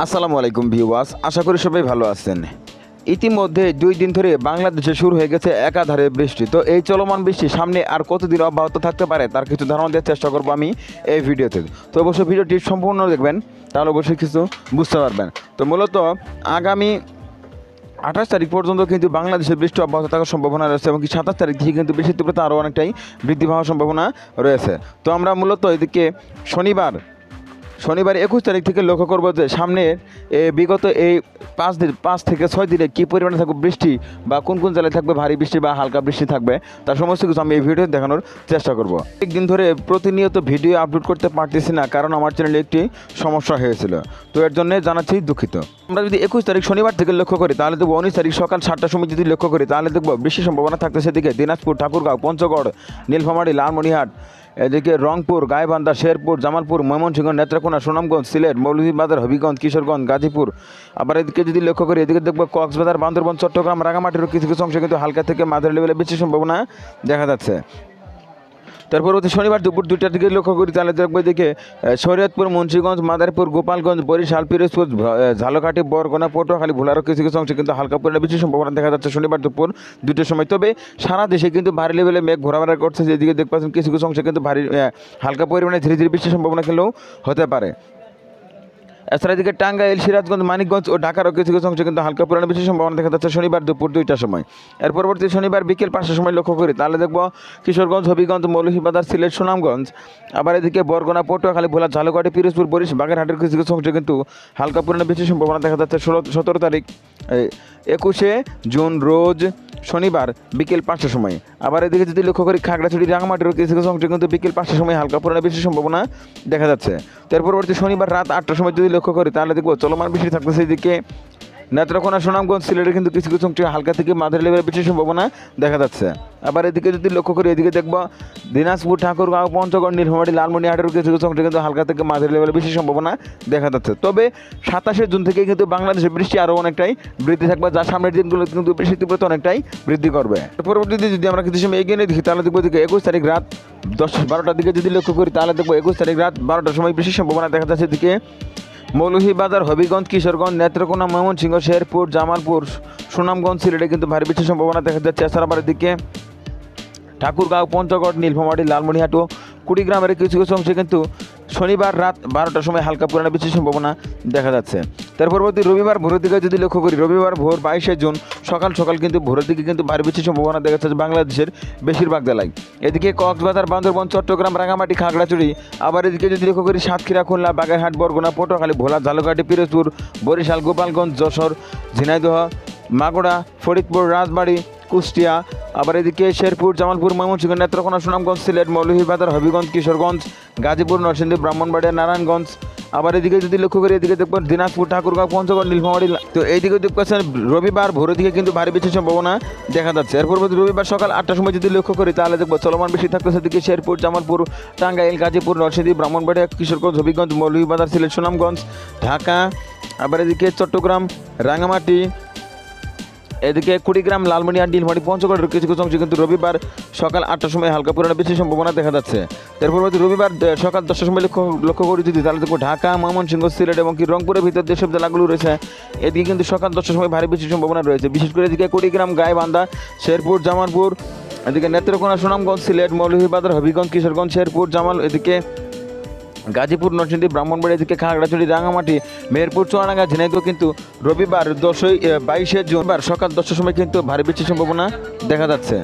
আসসালামু আলাইকুম ভিউয়ার্স, আশা করি সবাই ভালো আছেন। ইতিমধ্যে 2 দিন ধরে বাংলাদেশে শুরু হয়ে গেছে একাধারে বৃষ্টি। তো এই চলমান বৃষ্টি সামনে আর কতদিন অব্যাহত থাকতে পারে তার কিছু ধারণা দেওয়ার চেষ্টা করব আমি এই ভিডিওতে। তো অবশ্যই ভিডিওটি সম্পূর্ণ দেখবেন, তাহলে অবশ্যই কিছু বুঝতে পারবেন। তো মূলত আগামী 28 তারিখ পর্যন্ত কিন্তু বাংলাদেশে বৃষ্টি অব্যাহত থাকার সম্ভাবনা রয়েছে এবং 27 তারিখ থেকে কিন্তু বৃষ্টির তীব্রতা আরও অনেকটাই বৃদ্ধি পাওয়ার সম্ভাবনা রয়েছে। তো আমরা মূলত এদিকে শনিবার 21 তারিখ থেকে লক্ষ্য করবো যে সামনে বিগত এই 5 থেকে 6 দিনে কী পরিমাণে থাকবে বৃষ্টি বা কোন কোন জেলায় থাকবে ভারী বৃষ্টি বা হালকা বৃষ্টি থাকবে তার সমস্ত কিছু আমি এই ভিডিও দেখানোর চেষ্টা করব। একদিন ধরে প্রতিনিয়ত ভিডিও আপলোড করতে পারতেছি না, কারণ আমার চ্যানেলে একটি সমস্যা হয়েছিল। তো এর জন্য জানাচ্ছি দুঃখিত। আমরা যদি 21 তারিখ শনিবার থেকে লক্ষ্য করি তাহলে দেখবো 19 তারিখ সকাল 7টার সময় যদি লক্ষ্য করি তাহলে দেখবো বৃষ্টির সম্ভাবনা থাকতে সেদিকে দিনাজপুর, ঠাকুরগাঁও, পঞ্চগড়, নীলফামারী, লালমনিরহাট, এদিকে রংপুর, গাইবান্ধা, শেরপুর, জামালপুর, ময়মনসিংহ, নেত্রকোনা, সুনামগঞ্জ, সিলেট, মৌলভীবাজার, হবিগঞ্জ, কিশোরগঞ্জ, গাজীপুর। আবার এদিকে যদি লক্ষ্য করি এদিকে দেখবো কক্সবাজার, বান্দরবান, চট্টগ্রাম, রাঙামাটিরও কিছু কিছু অংশে কিন্তু হালকা থেকে মাঝারি লেভেলে বৃষ্টির সম্ভাবনা দেখা যাচ্ছে। তার পরবর্তী শনিবার দুপুর 2টার দিকে লক্ষ্য করি তাহলে দেখবো এদিকে শরীয়তপুর, মুন্সিগঞ্জ, মাদারীপুর, গোপালগঞ্জ, বরিশাল, পিরোজপুর, ঝালকাঠি, বরগুনা, পটুয়াখালী, ভোলারও কিছু কিছু অংশে কিন্তু হালকা পরিমাণে বৃষ্টির সম্ভাবনা দেখা যাচ্ছে শনিবার দুপুর 2টার সময়। তবে সারা দেশে কিন্তু ভারী লেভেলে মেঘ ঘোরাফেরা করছে, যেদিকে দেখতে পাচ্ছেন কিছু কিছু অংশে কিন্তু হালকা পরিমাণে ধীরে ধীরে বৃষ্টির সম্ভাবনা খেলেও হতে পারে। এছাড়া এদিকে টাঙ্গাইল, সিরাজগঞ্জ, মানিকগঞ্জ ও ঢাকারও কিছু কিছু অংশে কিন্তু হালকা পরিমাণে বৃষ্টির সম্ভাবনা দেখা যাচ্ছে শনিবার দুপুর 2টার সময়। এর পরবর্তী শনিবার বিকেল 5টার সময় লক্ষ্য করি তাহলে দেখবো কিশোরগঞ্জ, হবিগঞ্জ, মৌলভীবাজার, সিলেট, সুনামগঞ্জ, আবার এদিকে বরগুনা, পটুয়াখালী, ভোলা, ঝালকাঠি, পিরোজপুর, বরিশাল, বাগেরহাটের কিছু কিছু অংশে কিন্তু হালকা পরিমাণে বৃষ্টির সম্ভাবনা দেখা যাচ্ছে 17 তারিখ 21শে জুন রোজ শনিবার বিকেল 5টার সময়। আবার এদিকে যদি লক্ষ্য করি খাগড়াছড়ি, রাঙামাটির কিছু কিছু অংশে কিন্তু বিকেল 5টার সময় হালকা পরিমাণে বৃষ্টির সম্ভাবনা দেখা যাচ্ছে। তার পরবর্তী শনিবার রাত 8টার সময় যদি লক্ষ্য করি তাহলে দেখবো চলমান বৃষ্টি থাকতেছে এদিকে নেত্রকোনা, সুনামগঞ্জ, সিলেটে কিন্তু কিছু কিছু অংশে হালকা থেকে মাঝারি লেভেলের বৃষ্টির সম্ভাবনা দেখা যাচ্ছে। আবার এদিকে যদি লক্ষ্য করি এদিকে দেখবো দিনাজপুর, ঠাকুরগাঁও, পঞ্চগড়, নীলফামারী, লালমনিরহাটের কিছু কিছু অংশে কিন্তু হালকা থেকে মাঝারি লেভেলের বৃষ্টির সম্ভাবনা দেখা যাচ্ছে। তবে 27শে জুন থেকে কিন্তু বাংলাদেশে বৃষ্টি আরও অনেকটাই বৃদ্ধি থাকবে, যার সামনের দিনগুলো কিন্তু বৃষ্টির তীব্রতা অনেকটাই বৃদ্ধি করবে। পরবর্তীতে যদি আমরা কিছু সময় এগিয়ে নিয়ে দেখি তাহলে দেখবো এদিকে 21 তারিখ রাত 10-12টার দিকে যদি লক্ষ্য করি তাহলে দেখবো 21 তারিখ রাত 12টার সময় বৃষ্টির সম্ভাবনা দেখা যাচ্ছে এদিকে মৌলভীবাজার, হবিগঞ্জ, কিশোরগঞ্জ, নেত্রকোনা, ময়মনসিংহ, শেরপুর, জামালপুর, সুনামগঞ্জ, সিলেটে কিন্তু ভারী বৃষ্টির সম্ভাবনা দেখা যাচ্ছে। এছাড়া আবার এদিকে ঠাকুরগাঁও, পঞ্চগড়, নীলফামারী, লালমনিরহাট ও কুড়িগ্রামের কিছু কিছু অংশে কিন্তু শনিবার রাত 12টার সময় হালকা পরিমাণে বৃষ্টির সম্ভাবনা দেখা যাচ্ছে। তার পরবর্তী রবিবার ভোরের দিকে যদি লক্ষ্য করি রবিবার ভোর 22শে জুন সকাল সকাল কিন্তু ভোরের দিকে কিন্তু ভারী বৃষ্টির সম্ভাবনা দেখা যাচ্ছে বাংলাদেশের বেশিরভাগ জেলায়। এদিকে কক্সবাজার, বান্দরবান, চট্টগ্রাম, রাঙামাটি, খাগড়াছড়ি, আবার এদিকে যদি লক্ষ্য করি সাতক্ষীরা, খুলনা, বাগেরহাট, বরগুনা, পটুয়াখালী, ভোলা, ঝালকাঠি, পিরোজপুর, বরিশাল, গোপালগঞ্জ, যশোর, ঝিনাইদহ, মাগুরা, ফরিদপুর, রাজবাড়ী, কুষ্টিয়া, আবার এদিকে শেরপুর, জামালপুর, ময়মনসিংহ, নেত্রকোনা, সুনামগঞ্জ, সিলেট, মৌলভীবাজার, হবিগঞ্জ, কিশোরগঞ্জ, গাজীপুর, নরসিংদী, ব্রাহ্মণবাড়িয়া, নারায়ণগঞ্জ, আবার এদিকে যদি লক্ষ্য করি এদিকে দেখবেন দিনাজপুর, ঠাকুরগাঁও, পঞ্চগড়, নীলফামারী। তো এইদিকে দেখছেন রবিবার ভোরের দিকে কিন্তু ভারী বৃষ্টির সম্ভাবনা দেখা যাচ্ছে। এরপর রবিবার সকাল 8টার সময় যদি লক্ষ্য করি তাহলে দেখবো চলমান বৃষ্টি থাকতেছে এদিকে শেরপুর, জামালপুর, টাঙ্গাইল, গাজীপুর, নরসিংদী, ব্রাহ্মণবাড়িয়া, কিশোরগঞ্জ, হবিগঞ্জ, মৌলভীবাজার, সিলেট, সুনামগঞ্জ, ঢাকা, আবার এদিকে চট্টগ্রাম, রাঙামাটি, এদিকে কুড়িগ্রাম, লালমনিরহাট, নীলফামারী, পঞ্চগড়ের কিছু কিছু অংশে কিন্তু রবিবার সকাল 8টার সময় হালকা পরিমাণে বৃষ্টির সম্ভাবনা দেখা যাচ্ছে। এর পরবর্তী রবিবার সকাল 10টার সময় লক্ষ্য করি যদি তাহলে দেখবো ঢাকা, ময়মনসিংহ, সিলেট এবং কি রংপুরের ভিতর যেসব জেলাগুলো রয়েছে এদিকে কিন্তু সকাল 10টার সময় ভারী বৃষ্টির সম্ভাবনা রয়েছে। বিশেষ করে এদিকে কুড়িগ্রাম, গাইবান্ধা, শেরপুর, জামালপুর, এদিকে নেত্রকোনা, সুনামগঞ্জ, সিলেট, মৌলভীবাজার, হবিগঞ্জ, কিশোরগঞ্জ, শেরপুর, জামাল, এদিকে গাজীপুর, নরসিংদী, ব্রাহ্মণবাড়ি, এদিকে খাগড়াছড়ি, রাঙামাটি, মেহেরপুর, চুয়াডাঙ্গা, ঝিনাইদহ কিন্তু রবিবার 22শে জুন সকাল 10টার সময় কিন্তু ভারী বৃষ্টির সম্ভাবনা দেখা যাচ্ছে।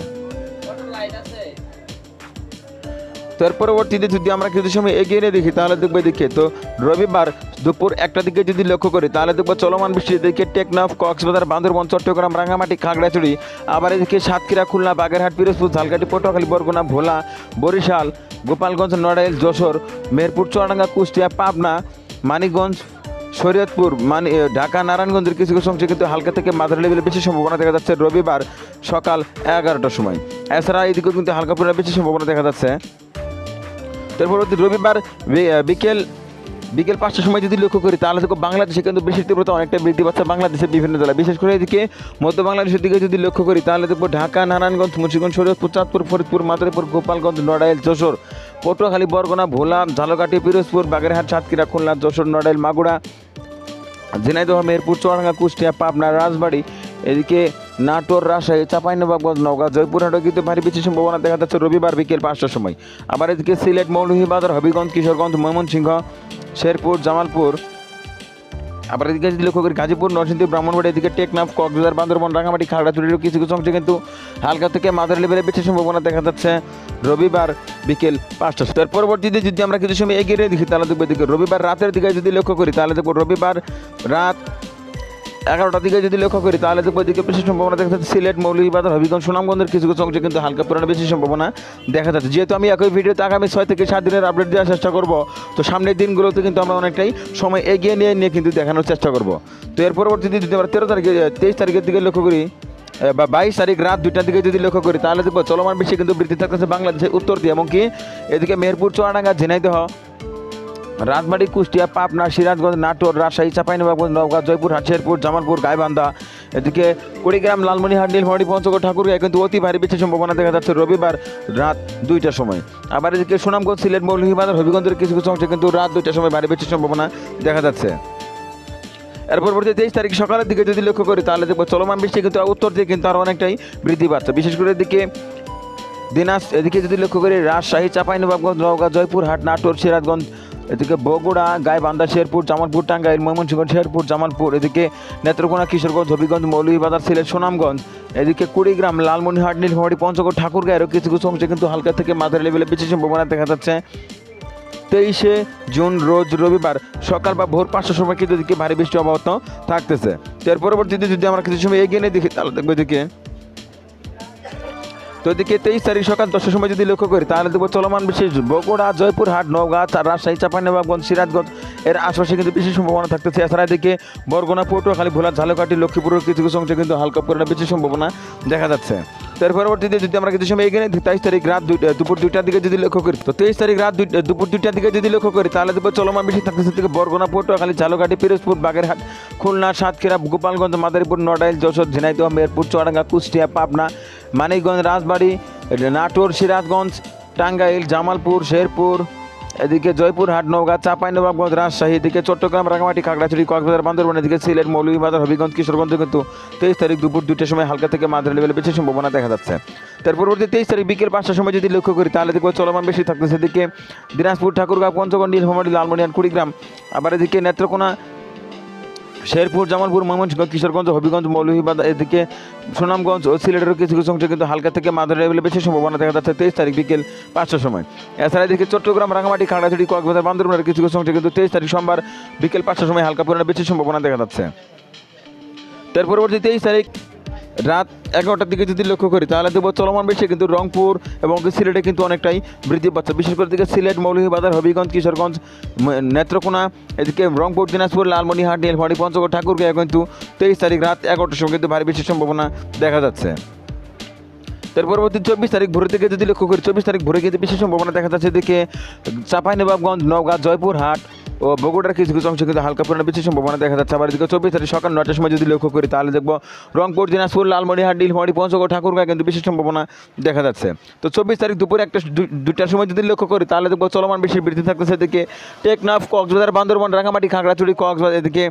তার পরবর্তীতে যদি আমরা কিছু সময় এগিয়ে নিয়ে দেখি তাহলে দেখবো এদিকে তো রবিবার দুপুর 1টার দিকে যদি লক্ষ্য করি তাহলে দেখবো চলমান বৃষ্টি এদিকে টেকনাফ, কক্সবাজার, বান্দরবান, চট্টগ্রাম, রাঙামাটি, খাগড়াছড়ি, আবার এদিকে সাতক্ষীরা, খুলনা, বাগেরহাট, পিরোজপুর, ঝালকাঠি, পটুয়াখালী, বরগুনা, ভোলা, বরিশাল, গোপালগঞ্জ, নড়াইল, যশোর, মেহেরপুর, চুয়াডাঙ্গা, কুষ্টিয়া, পাবনা, মানিকগঞ্জ, শরীয়তপুর, ঢাকা, নারায়ণগঞ্জের কিছু কিছু অংশে কিন্তু হালকা থেকে মাঝারি লেভেলে বেশি সম্ভাবনা দেখা যাচ্ছে রবিবার সকাল 11টার সময়। এছাড়া এদিকেও কিন্তু হালকা পরিমাণে বেশি সম্ভাবনা দেখা যাচ্ছে। তারপর রবিবার বিকেল 5টার সময় যদি লক্ষ্য করি তাহলে দেখো বাংলাদেশে কিন্তু বৃষ্টির তীব্রতা অনেকটা বৃদ্ধি পাচ্ছে বাংলাদেশের বিভিন্ন জেলায়। বিশেষ করে এদিকে মধ্য বাংলাদেশের দিকে যদি লক্ষ্য করি তাহলে দেখবো ঢাকা, নারায়ণগঞ্জ, মুন্সিগঞ্জ, শরীয়তপুর, চাঁদপুর, ফরিদপুর, মাদারীপুর, গোপালগঞ্জ, নড়াইল, যশোর, পটুয়াখালী, বরগুনা, ভোলা, ঝালকাঠি, পিরোজপুর, বাগেরহাট, সাতক্ষীরা, খুলনা, যশোর, নড়াইল, মাগুরা, ঝিনাইদহ, মেহেরপুর, চুয়াডাঙ্গা, কুষ্টিয়া, পাবনা, রাজবাড়ী, এদিকে নাটোর, রাজশাহী, চাঁপাইনবাবগঞ্জ, নওগাঁ, জয়পুরহাটে কিন্তু ভারী বৃষ্টির সম্ভাবনা দেখা যাচ্ছে রবিবার বিকেল 5টার সময়। আবার এদিকে সিলেট, মৌলভীবাজার, হবিগঞ্জ, কিশোরগঞ্জ, ময়মনসিংহ, শেরপুর, জামালপুর, আবার এদিকে যদি লক্ষ্য করি গাজীপুর, নরসিংদী, ব্রাহ্মণবাড়ি, এদিকে টেকনাফ, কক্সবাজার, বান্দরবান, রাঙামাটি, খাগড়াছড়ির কিছু কিছু অংশে কিন্তু হালকা থেকে মাঝারি লেভেলের বৃষ্টির সম্ভাবনা দেখা যাচ্ছে রবিবার বিকেল 5টা। তার পরবর্তীতে যদি আমরা কিছু সময় এগিয়ে দেখি তাহলে দেখবো এদিকে রবিবার রাতের দিকে যদি লক্ষ্য করি তাহলে দেখবো রবিবার রাত 11টার দিকে যদি লক্ষ্য করি তাহলে দেখবো এদিকে বৃষ্টির সম্ভাবনা দেখা যাচ্ছে সিলেট, মৌলভীবাজার, হবিগঞ্জ, সুনামগঞ্জের কিছু কিছু অংশে কিন্তু হালকা পরিমাণে বৃষ্টির সম্ভাবনা দেখা যাচ্ছে। যেহেতু আমি একই ভিডিওতে আগামী 6 থেকে 7 দিনের আপডেট দেওয়ার চেষ্টা করব, তো সামনের দিনগুলোতে কিন্তু আমরা অনেকটাই সময় এগিয়ে নিয়ে কিন্তু দেখানোর চেষ্টা করব। তো এর পরবর্তীতে যদি আমরা 23 তারিখের দিকে লক্ষ্য করি বা 22 তারিখ রাত 2টার দিকে যদি লক্ষ্য করি তাহলে দেখবো চলমান বৃষ্টি কিন্তু বৃদ্ধি থাকতেছে বাংলাদেশের উত্তর দিয়ে, এমনকি এদিকে মেহেরপুর, চুয়াডাঙ্গা, ঝিনাইদহ, রাজবাড়ী, কুষ্টিয়া, পাবনা, সিরাজগঞ্জ, নাটোর, রাজশাহী, চাঁপাইনবাবগঞ্জ, নওগাঁ, জয়পুরহাট, শেরপুর, জামালপুর, গাইবান্ধা, এদিকে কুড়িগ্রাম, লালমনিরহাট, নীলফামারী, পঞ্চগড়, ঠাকুরগাঁও কিন্তু অতি ভারী বৃষ্টির সম্ভাবনা দেখা যাচ্ছে রবিবার রাত 2টার সময়। আবার এদিকে সুনামগঞ্জ, সিলেট, মৌলভীবাজার, হবিগঞ্জের কিছু কিছু অংশে কিন্তু রাত 2টার সময় ভারী বৃষ্টির সম্ভাবনা দেখা যাচ্ছে। এর পরবর্তী 23 তারিখ সকালের দিকে যদি লক্ষ্য করি তাহলে দেখবো চলমান বৃষ্টি কিন্তু উত্তর দিয়ে কিন্তু আরও অনেকটাই বৃদ্ধি পাচ্ছে, বিশেষ করে এদিকে এদিকে যদি লক্ষ্য করি রাজশাহী, চাঁপাইনবাবগঞ্জ, নওগাঁ, জয়পুরহাট, নাটোর, সিরাজগঞ্জ, এদিকে বগুড়া, গাইবান্ধা, শেরপুর, জামালপুর, টাঙ্গাইল, ময়মনসিংহ, শেরপুর, জামালপুর, এদিকে নেত্রকোনা, কিশোরগঞ্জ, হবিগঞ্জ, মৌলভীবাজার, সিলেট, সুনামগঞ্জ, এদিকে কুড়িগ্রাম, লালমনিরহাট, নীলফামারী, পঞ্চগড়, ঠাকুরগাঁও কিছু কিছু অংশে কিন্তু হালকা থেকে মাঝারি লেভেলে বৃষ্টির সম্ভাবনা দেখা যাচ্ছে 23শে জুন রোজ রবিবার সকাল বা ভোর 5টার সময় কিন্তু এদিকে ভারী বৃষ্টি অব্যাহত থাকতেছে। এর পরবর্তীতে যদি আমরা কিছু সময় এগিয়ে নিয়ে দেখি তাহলে দেখবো এদিকে তো এদিকে 23 তারিখ সকাল 10টার সময় যদি লক্ষ্য করি তাহলে দেখবো চলমান বৃষ্টি বগুড়া, জয়পুরহাট, নওগাঁ, রাজশাহী, চাঁপাইনবাবগঞ্জ, সিরাজগঞ্জ এর আশপাশে কিন্তু বৃষ্টির সম্ভাবনা থাকতেছে। এছাড়া এদিকে বরগুনা, পটুয়াখালী, ভোলা, ঝালকাঠি, লক্ষ্মীপুরের কিছু কিছু অংশে কিন্তু হালকা পরিমাণে বৃষ্টির সম্ভাবনা দেখা যাচ্ছে। তার পরবর্তীতে যদি আমরা কিছু সময় এগিয়ে নিই 23 তারিখ রাত দুপুর 2টার দিকে যদি লক্ষ্য করি তো 23 তারিখ রাত দুপুর 2টার দিকে যদি লক্ষ্য করি তাহলে দেখবো চলমান বৃষ্টি থাকতেছে থেকে বরগুনা, পটুয়াখালী, ঝালকাঠি, পিরোজপুর, বাগেরহাট, খুলনা, সাতক্ষীরা, গোপালগঞ্জ, মাদারীপুর, নড়াইল, যশোর, ঝিনাইদহ, মেহেরপুর, চুয়াডাঙ্গা, কুষ্টিয়া, পাবনা, মানিকগঞ্জ, রাজবাড়ী, নাটোর, সিরাজগঞ্জ, টাঙ্গাইল, জামালপুর, শেরপুর, এদিকে জয়পুরহাট, নওগাঁ, চাঁপাইনবাবগঞ্জ, রাজশাহী, এদিকে চট্টগ্রাম, রাঙামাটি, খাগড়াছড়ি, কক্সবাজার, বান্দরবান, এদিকে সিলেট, মৌলভীবাজার, হবিগঞ্জ, কিশোরগঞ্জ কিন্তু 23 তারিখ দুপুর 2টার সময় হালকা থেকে মাঝারি লেভেলে বৃষ্টির সম্ভাবনা দেখা যাচ্ছে। তার পরবর্তী 23 তারিখ বিকেল 5টার সময় যদি লক্ষ্য করি তাহলে দেখবো চলমান বেশি থাকতেছে এদিকে দিনাজপুর, ঠাকুরগাঁও, পঞ্চগড়, নীলফামারী, লালমনিরহাট, কুড়িগ্রাম, আবার এদিকে নেত্রকোনা, শেরপুর, জামালপুর, ময়মনসিংহ, কিশোরগঞ্জ, হবিগঞ্জ, মৌলভীবাজার, এদিকে সুনামগঞ্জ ও সিলেটের কিছু কিছু অংশে কিন্তু হালকা থেকে মাঝারি লেভেলে বেশি সম্ভাবনা দেখা যাচ্ছে 23 তারিখ বিকেল 5টার সময়। এছাড়া এদিকে চট্টগ্রাম, রাঙামাটি, খাগড়াছড়ি, কক্সবাজার, বান্দরবানের কিছু কিছু অংশে কিন্তু 23 তারিখ সোমবার বিকেল 5টার সময় হালকা পরিমাণে বেশি সম্ভাবনা দেখা যাচ্ছে। তার পরবর্তী 23 তারিখ রাত 11টার দিকে যদি লক্ষ্য করি তাহলে দেখবো চলমান বৃষ্টি কিন্তু রংপুর এবং সিলেটে কিন্তু অনেকটাই বৃদ্ধি পাচ্ছে, বিশেষ করে দিকে সিলেট, মৌলভীবাজার, হবিগঞ্জ, কিশোরগঞ্জ, নেত্রকোনা, এদিকে রংপুর, দিনাজপুর, লালমনিরহাট, নীলফামারী, পঞ্চগড়, ঠাকুরগাঁও কিন্তু 23 তারিখ রাত 11টার সময় কিন্তু ভারী বৃষ্টির সম্ভাবনা দেখা যাচ্ছে। তার পরবর্তী 24 তারিখ ভোরের দিকে যদি লক্ষ্য করি 24 তারিখ ভোরে কিন্তু বেশি সম্ভাবনা দেখা যাচ্ছে এদিকে চাঁপাইনবাবগঞ্জ, নওগাঁ, জয়পুরহাট ও বগুড়ার কিছু কিছু অংশে কিন্তু হালকা পরিমাণে বেশি সম্ভাবনা দেখা যাচ্ছে। আবার এদিকে 24 তারিখ সকাল 9টার সময় যদি লক্ষ্য করি তাহলে দেখবো রংপুর, দিনাজপুর, লালমনিরহাট, নীলফামারী, পঞ্চগড়, ঠাকুরগাঁও কিন্তু বেশি সম্ভাবনা দেখা যাচ্ছে। তো 24 তারিখ দুপুরে 2টার সময় যদি লক্ষ্য করি তাহলে দেখবো চলমান বেশি বৃদ্ধি থাকতেছে এদিকে টেকনাফ, কক্সবাজার, বান্দরবান, রাঙামাটি, খাগড়াছড়ি, কক্সবাজার, এদিকে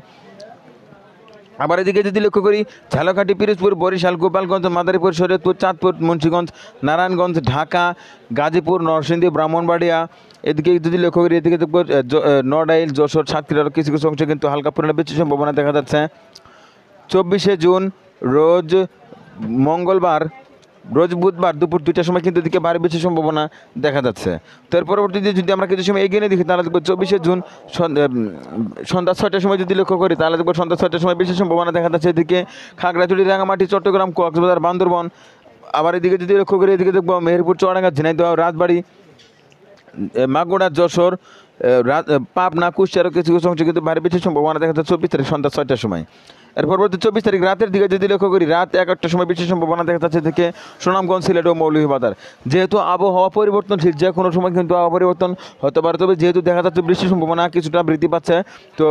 আবার এদিকে যদি লক্ষ্য করি ঝালকাঠি, পিরোজপুর, বরিশাল, গোপালগঞ্জ, মাদারীপুর, শরীয়তপুর, চাঁদপুর, মুন্সিগঞ্জ, নারায়ণগঞ্জ, ঢাকা, গাজীপুর, নরসিংদী, ব্রাহ্মণবাড়িয়া, এদিকে যদি লক্ষ্য করি এদিকে দেখবো নড়াইল, যশোর, সাতক্ষীরার কিছু কিছু অংশে কিন্তু হালকা পরিমাণে বৃষ্টির সম্ভাবনা দেখা যাচ্ছে। 24শে জুন রোজ মঙ্গলবার বুধবার দুপুর 2টার সময় কিন্তু এদিকে ভারী বৃষ্টির সম্ভাবনা দেখা যাচ্ছে। তো এর পরবর্তীতে যদি আমরা কিছু সময় এগিয়ে নিয়ে দেখি তাহলে দেখবো 24শে জুন সন্ধ্যা 6টার সময় যদি লক্ষ্য করি তাহলে দেখবো সন্ধ্যা 6টার সময় বৃষ্টির সম্ভাবনা দেখা যাচ্ছে এদিকে খাগড়াছড়ি, রাঙামাটি, চট্টগ্রাম, কক্সবাজার, বান্দরবান। আবার এদিকে যদি লক্ষ্য করি এদিকে দেখবো মেহেরপুর, চুয়াডাঙ্গা, ঝিনাইদহ, রাজবাড়ী, মাগুরা, যশোর, পাবনা, কুষ্টিয়ার কিছু কিছু অংশে কিন্তু ভারী বৃষ্টির সম্ভাবনা দেখা যাচ্ছে 24 তারিখ সন্ধ্যা 6টার সময়। এর পরবর্তী 24 তারিখ রাতের দিকে যদি লক্ষ্য করি রাত 11টার সময় বৃষ্টির সম্ভাবনা দেখা যাচ্ছে থেকে সুনামগঞ্জ, সিলেট ও মৌলভীবাজার। যেহেতু আবহাওয়া পরিবর্তনশীল, যে কোনো সময় কিন্তু আবহাওয়া পরিবর্তন হতে পারে, তবে যেহেতু দেখা যাচ্ছে বৃষ্টির সম্ভাবনা কিছুটা বৃদ্ধি পাচ্ছে, তো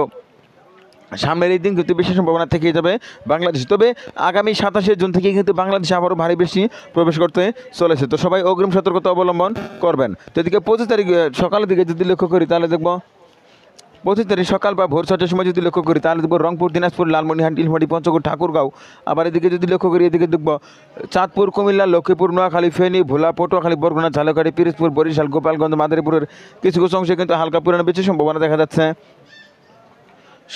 সামনের এই দিন কিন্তু বৃষ্টির সম্ভাবনা থেকেই যাবে বাংলাদেশ। তবে আগামী 27শে জুন থেকে কিন্তু বাংলাদেশে আবারও ভারী বৃষ্টি প্রবেশ করতে চলেছে, তো সবাই অগ্রিম সতর্কতা অবলম্বন করবেন। তো এদিকে 25 তারিখ সকালের দিকে যদি লক্ষ্য করি তাহলে দেখবো 25 তারিখ সকাল বা ভোর 6টার সময় যদি লক্ষ্য করি তাহলে দেখব রংপুর, দিনাজপুর, লালমনিরহাট, নীলফামারী, পঞ্চগড়, ঠাকুরগাঁও। আবার এদিকে যদি লক্ষ্য করি এদিকে দেখব চাঁদপুর, কুমিল্লা, লক্ষ্মীপুর, নোয়াখালী, ফেনী, ভোলা, পটুয়াখালী, বরগুনা, ঝালকাঠি, পিরোজপুর, বরিশাল, গোপালগঞ্জ, মাদারীপুরের কিছু কিছু অংশে কিন্তু হালকা পরিমাণে বৃষ্টির সম্ভাবনা দেখা যাচ্ছে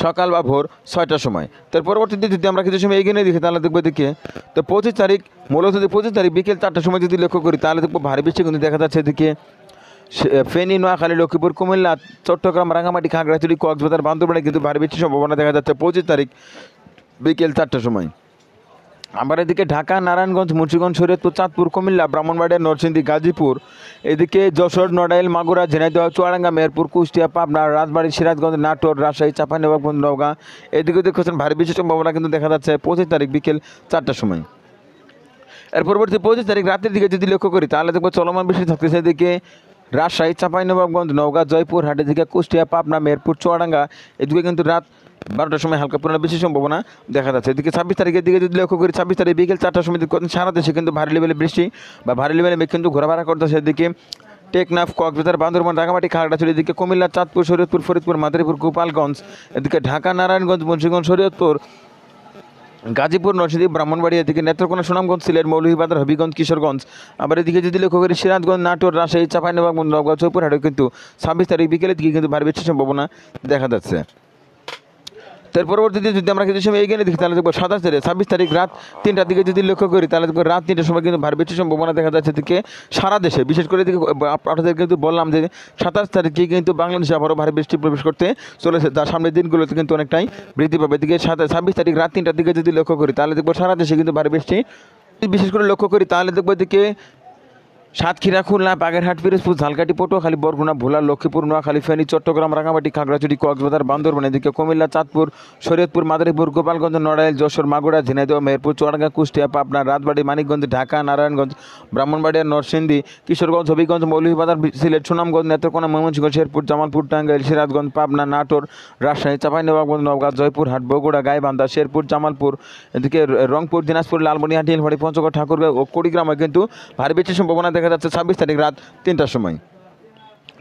সকাল বা ভোর 6টার সময়। তার পরবর্তীতে যদি আমরা কিছু সময় এগিয়ে নিয়ে দেখি তাহলে দেখবো এদিকে তো 25 তারিখ মূলত যদি 25 তারিখ বিকেল 4টার সময় যদি লক্ষ্য করি তাহলে দেখবো ভারী বৃষ্টি কিন্তু দেখা যাচ্ছে এদিকে ফেনী, নোয়াখালী, লক্ষ্মীপুর, কুমিল্লা, চট্টগ্রাম, রাঙামাটি, খাগড়াছড়ি, কক্সবাজার, বান্দরবানে কিন্তু ভারী বৃষ্টির সম্ভাবনা দেখা যাচ্ছে 25 তারিখ বিকেল 4টার সময়। আবার এদিকে ঢাকা, নারায়ণগঞ্জ, মুন্সিগঞ্জ, শরীয়তপুর, চাঁদপুর, কুমিল্লা, ব্রাহ্মণবাড়িয়া, নরসিংদী, গাজীপুর, এদিকে যশোর, নড়াইল, মাগুরা, ঝিনাইদহ, চুয়াডাঙ্গা, মেহেরপুর, কুষ্টিয়া, পাবনা, রাজবাড়ী, সিরাজগঞ্জ, নাটোর, রাজশাহী, চাঁপাইনবাবগঞ্জ, নওগাঁ এদিকে দেখছেন ভারী বৃষ্টির সম্ভাবনা কিন্তু দেখা যাচ্ছে 25 তারিখ বিকেল 4টার সময়। এর পরবর্তী 25 তারিখ রাতের দিকে যদি লক্ষ্য করি তাহলে দেখবো চলমান বৃষ্টি থাকতেছে এদিকে রাজশাহী, চাঁপাইনবাবগঞ্জ, নওগাঁ, জয়পুর, হাটের দিকে কুষ্টিয়া, পাবনা, মেহেরপুর, চুয়াডাঙ্গা এদিকে কিন্তু রাত 12টার সময় হালকা পরিমাণে বৃষ্টির সম্ভাবনা দেখা যাচ্ছে। এদিকে 26 তারিখের দিকে যদি লক্ষ্য করি 26 তারিখ বিকেল 4টার সময় সারা দেশে কিন্তু ভারী লেভেলে বৃষ্টি বা ভারী লেভেলে মেঘ কিন্তু ঘোরাফেরা করতেছে এদিকে টেকনাফ, কক্সবাজার, বান্দরবান, রাঙামাটি, খাগড়াছড়ি, এদিকে কুমিল্লা, চাঁদপুর, শরীয়তপুর, ফরিদপুর, মাদারীপুর, গোপালগঞ্জ, এদিকে ঢাকা, নারায়ণগঞ্জ, মুন্সিগঞ্জ, শরীয়তপুর, গাজীপুর, নরসিংদী, ব্রাহ্মণবাড়িয়া, এদিকে নেত্রকোনা, সুনামগঞ্জ, সিলেট, মৌলভীবাজার, হবিগঞ্জ, কিশোরগঞ্জ। আবার এদিকে যদি লক্ষ্য করি সিরাজগঞ্জ, নাটোর, রাজশাহী, চাঁপাইনবাবগঞ্জ, নওগাঁ, চৌপুরহাটে কিন্তু 26 তারিখ বিকেলের দিকে কিন্তু ভারী বৃষ্টির সম্ভাবনা দেখা যাচ্ছে। তার পরবর্তীতে যদি আমরা কিছু সময় এগিয়ে দেখি তাহলে দেখবো 26 তারিখ রাত 3টার দিকে যদি লক্ষ্য করি তাহলে দেখবো রাত 3টার সময় কিন্তু ভারী বৃষ্টির সম্ভাবনা দেখা যাচ্ছে এদিকে সারা দেশে, বিশেষ করে এদিকে আপনাদের কিন্তু বললাম যে 27 তারিখে কিন্তু বাংলাদেশে আবারও ভারী বৃষ্টি প্রবেশ করতে চলেছে, তার সামনের দিনগুলোতে কিন্তু অনেকটাই বৃদ্ধি পাবে। এদিকে 26 তারিখ রাত 3টার দিকে যদি লক্ষ্য করি তাহলে দেখবো সারা দেশে কিন্তু ভারী বৃষ্টি বিশেষ করে লক্ষ্য করি তাহলে দেখবো এদিকে সাতক্ষীরা, খুলনা, বাগেরহাট, পিরোজপুর, ঝালকাঠি, পটুয়াখালী, বরগুনা, ভোলা, লক্ষ্মীপুর, নোয়াখালী, ফেনী, চট্টগ্রাম, রাঙামাটি, খাগড়াছড়ি, কক্সবাজার, বান্দরবান, এদিকে কুমিল্লা, চাঁদপুর, শরীয়তপুর, মাদারীপুর, গোপালগঞ্জ, নড়াইল, যশোর, মাগুরা, ঝিনাইদহ, মেহেরপুর, চুয়াডাঙ্গা, কুষ্টিয়া, পাবনা, রাজবাড়ী, মানিকগঞ্জ, ঢাকা, নারায়ণগঞ্জ, ব্রাহ্মণবাড়িয়া, নরসিংদী, কিশোরগঞ্জ, হবিগঞ্জ, মৌলভীবাজার, সিলেট, সুনামগঞ্জ, নেত্রকোনা, ময়মনসিংহ, শেরপুর, জামালপুর, টাঙ্গাইল, সিরাজগঞ্জ, পাবনা, নাটোর, রাজশাহী, চাঁপাইনবাবগঞ্জ, নওগাঁ, জয়পুর, হাট, বগুড়া, গাইবান্ধা, শেরপুর, জামালপুর, এদিকে রংপুর, দিনাজপুর, লালমনিরহাট, নীলফামারী, পঞ্চগড়, ঠাকুরগাঁও ও কুড়িগ্রামে কিন্তু ভারী বৃষ্টির সম্ভাবনা দেখা যাচ্ছে 26 তারিখ রাত 3টার সময়।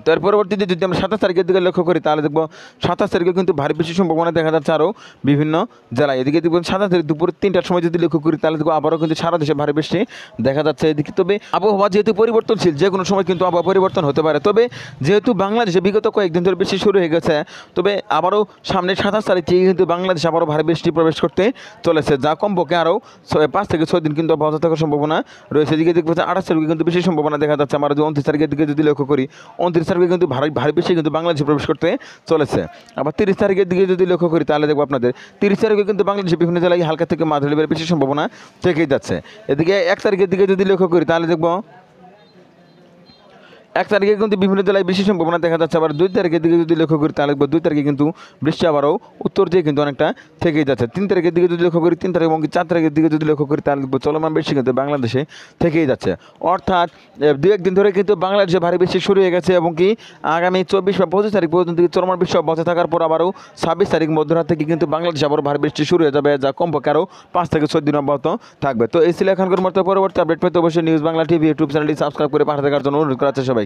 তার পরবর্তীতে যদি আমরা 27 তারিখের দিকে লক্ষ্য করি তাহলে দেখবো 27 তারিখে কিন্তু ভারী বৃষ্টির সম্ভাবনা দেখা যাচ্ছে আরও বিভিন্ন জেলায়। এদিকে দেখবো 27 তারিখ দুপুর 3টার সময় যদি লক্ষ্য করি তাহলে দেখবো আবারও কিন্তু সারা দেশে ভারী বৃষ্টি দেখা যাচ্ছে এদিকে। তবে আবহাওয়া যেহেতু পরিবর্তনশীল, যে কোনো সময় কিন্তু আবহাওয়া পরিবর্তন হতে পারে। তবে যেহেতু বাংলাদেশে বিগত কয়েকদিন ধরে বৃষ্টি শুরু হয়ে গেছে, তবে আবারও সামনে 27 তারিখ থেকে কিন্তু বাংলাদেশে আবারও ভারী বৃষ্টি প্রবেশ করতে চলেছে, যা কমপক্ষে আরও 5 থেকে 6 দিন কিন্তু অব্যাহত থাকার সম্ভাবনা রয়েছে। এদিকে দেখবো 28 তারিখে কিন্তু বেশি সম্ভাবনা দেখা যাচ্ছে। আমরা 29 তারিখের দিকে যদি লক্ষ্য করি 29 তারিখে কিন্তু ভারী বৃষ্টি কিন্তু বাংলাদেশে প্রবেশ করতে চলেছে। আবার 30 তারিখের দিকে যদি লক্ষ্য করি তাহলে দেখবো আপনাদের 30 তারিখে কিন্তু বাংলাদেশের বিভিন্ন জেলায় হালকা থেকে মাঝারি লেভেলের বৃষ্টির সম্ভাবনা থেকেই যাচ্ছে। এদিকে 1 তারিখের দিকে যদি লক্ষ্য করি তাহলে দেখবো 1 তারিখে কিন্তু বিভিন্ন জেলায় বৃষ্টির সম্ভাবনা দেখা যাচ্ছে। আবার 2 তারিখের দিকে যদি লক্ষ্য করি তাহলে 2 তারিখে কিন্তু বৃষ্টি আবারও উত্তর দিয়ে কিন্তু অনেকটা থেকেই যাচ্ছে। 3 তারিখের দিকে যদি লক্ষ্য করি 3 তারিখ এবং 4 তারিখের দিকে যদি লক্ষ্য করি তাহলে চলমান বৃষ্টি কিন্তু বাংলাদেশে থেকেই যাচ্ছে। অর্থাৎ 2-1 দিন ধরে কিন্তু বাংলাদেশে ভারী বৃষ্টি শুরু হয়ে গেছে এবং কি আগামী 24 বা 25 তারিখ পর্যন্ত চলমান বৃষ্টি অব্যাহত থাকার পর আবারও 26 তারিখ মধ্যরাত থেকে কিন্তু বাংলাদেশে আবারও ভারী বৃষ্টি শুরু হয়ে যাবে, যা কমপক্ষে আরও 5 থেকে 6 দিন অব্যাহত থাকবে। তো এই ছিল এখনকার মতো। পরবর্তী আপডেট পেতে অবশ্যই নিউজ বাংলা টিভি ইউটিউব চ্যানেলটি সাবস্ক্রাইব করে পাঠাতে থাকার জন্য অনুরোধ করা হচ্ছে সবাইকে।